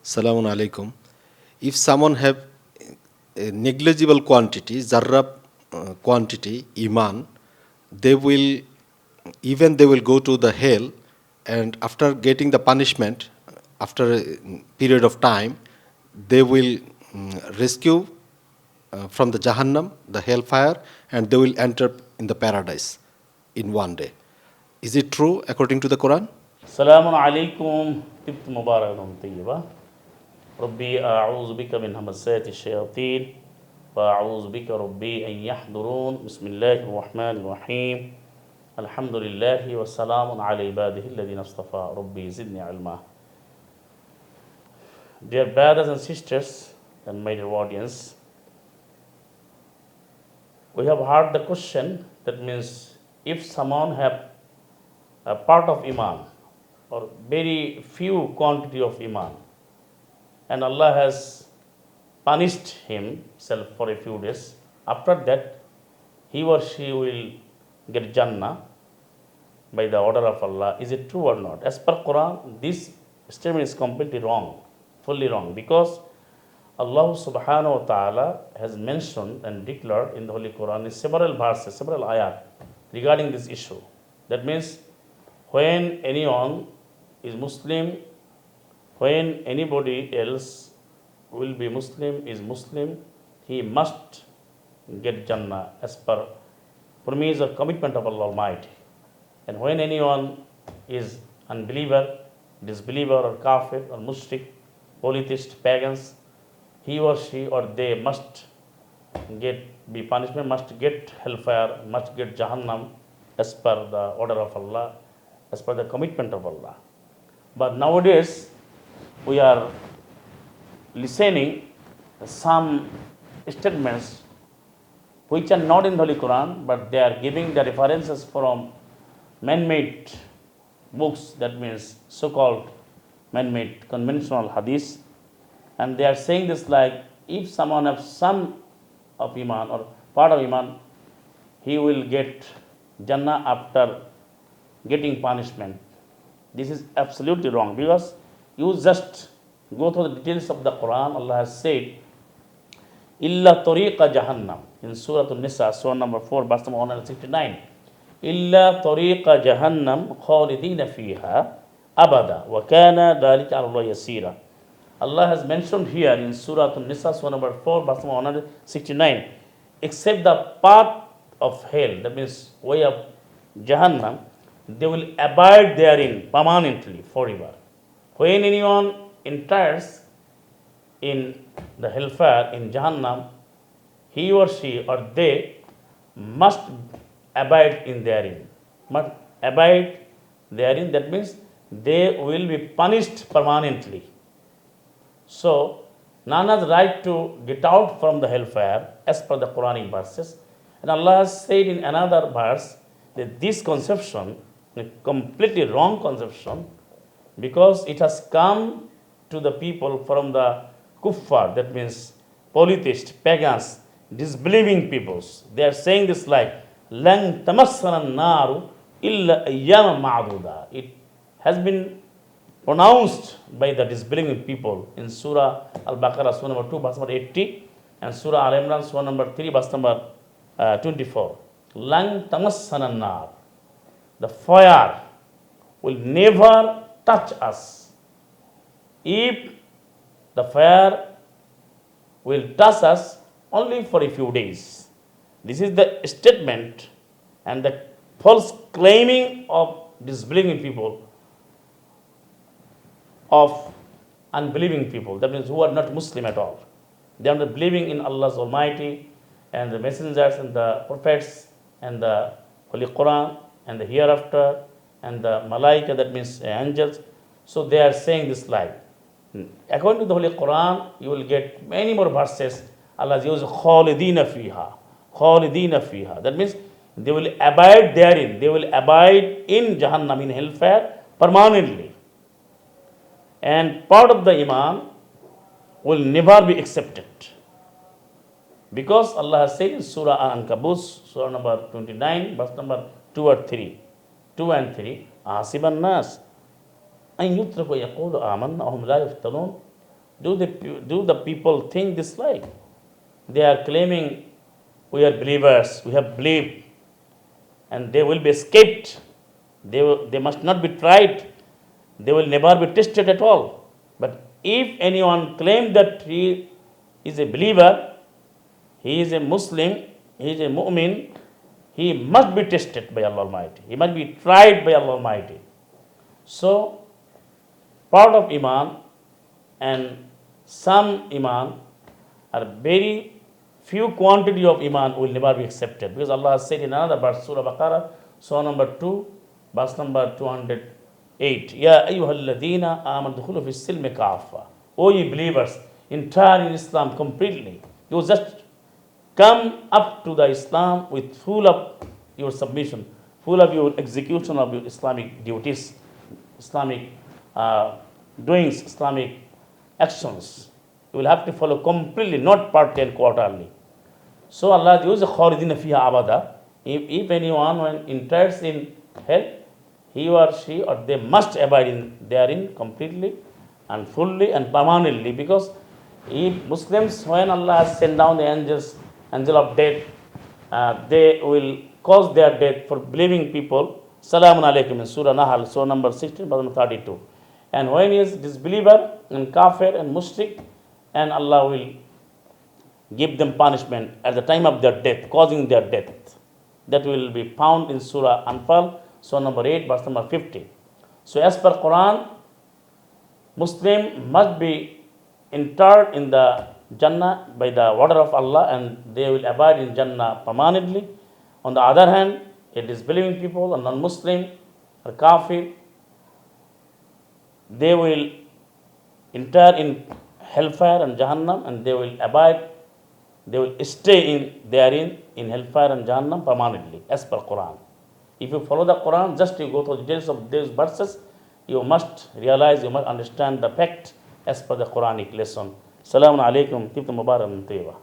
Salamun alaikum. If someone have a negligible quantity, zarra quantity, iman, they will they will go to the hell, and after getting the punishment, after a period of time, they will rescue from the Jahannam, the hellfire, and they will enter in the paradise in one day. Is it true according to the Quran? السلام عليكم طبت مباركة طيبة ربي أعوذ بك من همسات الشياطين وأعوذ بك ربي أن يحضرون بسم الله الرحمن الرحيم الحمد لله والسلام على عباده الذين اصطفى ربي زدني علما. Dear brothers and sisters and my dear audience, we have heard the question, that means if someone have a part of Iman or very few quantity of Iman, and Allah has punished himself for a few days, after that he or she will get Jannah by the order of Allah. Is it true or not? As per Quran, this statement is completely wrong, fully wrong, because Allah subhanahu wa ta'ala has mentioned and declared in the Holy Quran in several verses, several ayat regarding this issue. That means when anyone is Muslim, when anybody else will be Muslim, is Muslim, he must get Jannah as per promise or commitment of Allah Almighty. And when anyone is unbeliever, disbeliever, or kafir, or mushrik, polytheist, pagans, he or she or they must be punishment, must get hellfire, must get Jahannam as per the order of Allah, as per the commitment of Allah. But nowadays we are listening some statements which are not in the Holy Quran, but they are giving the references from man-made books, that means so-called man-made conventional hadith, and they are saying this like, if someone has some of Iman or part of Iman, he will get Jannah after getting punishment. This is absolutely wrong, because you just go through the details of the Quran. Allah has said, Illa tariqa jahannam in Surah An-Nisa, Surah number 4, verse number 169. Illa tariqa jahannam khalidina fiha abada wa kana dhalika ala Allah yasira. Allah has mentioned here in Surah An-Nisa, Surah number 4, verse number 169, except the path of hell, that means way of Jahannam, they will abide therein permanently, forever. When anyone enters in the hellfire, in Jahannam, he or she or they must abide in therein. Must abide therein, that means they will be punished permanently. So, none has right to get out from the hellfire as per the Quranic verses. And Allah has said in another verse that this conception is a completely wrong conception, because it has come to the people from the kuffar, that means polytheist, pagans, disbelieving peoples. They are saying this like, Lan tamassana naru illa ayyama ma'duda. It has been pronounced by the disbelieving people in Surah Al-Baqarah, Surah number 2, verse number 80, and Surah Al-Imran, Surah number 3, verse number 24. Lan tamassana nar. The fire will never touch us. If the fire will touch us only for a few days. This is the statement and the false claiming of disbelieving people, of unbelieving people, that means who are not Muslim at all. They are not believing in Allah's Almighty and the messengers and the prophets and the Holy Quran and the hereafter and the Malaika, that means angels. So they are saying this lie. According to the Holy Quran, you will get many more verses. Allah uses khalidina fiha. Khalidina fiha. That means they will abide therein. They will abide in Jahannam, in hellfire, permanently. And part of the Iman will never be accepted. Because Allah has said in Surah Al-Ankabut, Surah number 29, verse number 2 or 3. 2 and 3. Asiban nas. أن يتركوا يقولوا آمنا وهم لا يفتنون Do the people think this like? They are claiming we are believers, we have believed, and they will be escaped. They must not be tried. They will never be tested at all. But if anyone claims that he is a believer, he is a Muslim, he is a mu'min, he must be tested by Allah Almighty. He must be tried by Allah Almighty. So, part of Iman and some Iman are very few quantity of Iman will never be accepted. Because Allah has said in another verse, Surah Baqarah, Surah number 2, verse number 208, Ya ayyuhalladhina amanu dukhulu fi silmi kaffa. O ye believers, enter in Islam completely. You just come up to the Islam with full of your submission, full of your execution of your Islamic duties, Islamic doings, Islamic actions. You will have to follow completely, not partly and quarterly. So Allah uses khalidina fiha abada. If anyone enters in hell, he or she or they must abide therein completely and fully and permanently. Because if Muslims, when Allah has sent down the angel of death, they will cause their death for believing people. Salamun alaykum in Surah Nahl, Surah number 16, verse number 32. And when he is disbeliever and kafir and mushrik, and Allah will give them punishment at the time of their death, causing their death. That will be found in Surah Anfal, Surah number 8, verse number 50. So as per Quran, Muslim must be interred in the Jannah by the water of Allah, and they will abide in Jannah permanently. On the other hand, a disbelieving people, a non-Muslim, or kafir, they will enter in hellfire and Jahannam, and they will abide, they will stay therein in hellfire and Jahannam permanently, as per Quran. If you follow the Quran, just you go through the details of these verses, you must realize, you must understand the fact as per the Quranic lesson. Assalamu alaikum, tibtum mubarak tayyiba.